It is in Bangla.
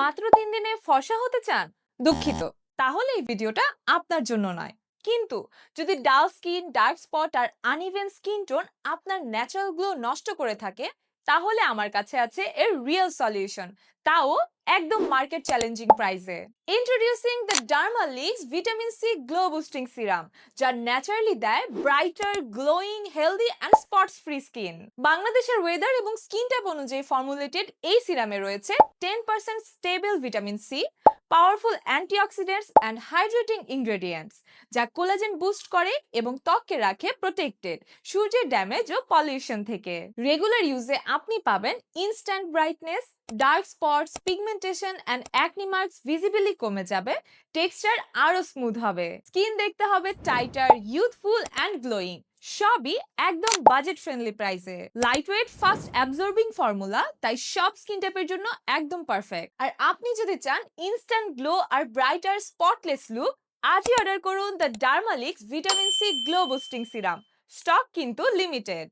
মাত্র 3 দিনে ফর্সা হতে চান? দুঃখিত, তাহলে এই ভিডিওটা আপনার জন্য নয়। কিন্তু যদি ডাল স্কিন, ডার্ক স্পট আর আনইভেন স্কিন টোন আপনার ন্যাচারাল গ্লো নষ্ট করে থাকে, তাহলে আমার কাছে আছে এর রিয়েল সলিউশন, তাও একদম মার্কেট চ্যালেঞ্জিং প্রাইসে। Introducing the Dermalix vitamin C glow boosting serum, যা ন্যাচারালি দেয় brighter, glowing, healthy and spots free skin. বাংলাদেশের ওয়েদার এবং স্কিন টাইপ অনুযায়ী ফর্মুলেটেড এই সিরামে রয়েছে 10% stable vitamin C, powerful antioxidants and hydrating ingredients, যা কোলাজেন বুস্ট করে এবং ত্বককে রাখে প্রোটেক্টেড সূর্যের ড্যামেজ ও পলিউশন থেকে। রেগুলার ইউজে আপনি পাবেন instant brightness, dark spots, pigmentation and acne marks visibly কমে যাবে, টেক্সচার আরো স্মুথ হবে, স্কিন দেখতে হবে টাইটার, ইউথফুল অ্যান্ড গ্লোয়িং। সবই একদম বাজেট ফ্রেন্ডলি প্রাইসে। লাইটওয়েট, ফাস্ট অ্যাবজর্বিং ফর্মুলা, তাই সব স্কিন টাইপের জন্য একদম পারফেক্ট। আর আপনি যদি চান ইনস্ট্যান্ট গ্লো আর ব্রাইটার স্পটলেস লুক, আজই অর্ডার করুন the Dermalix vitamin C glow boosting serum. Stock কিন্তু লিমিটেড।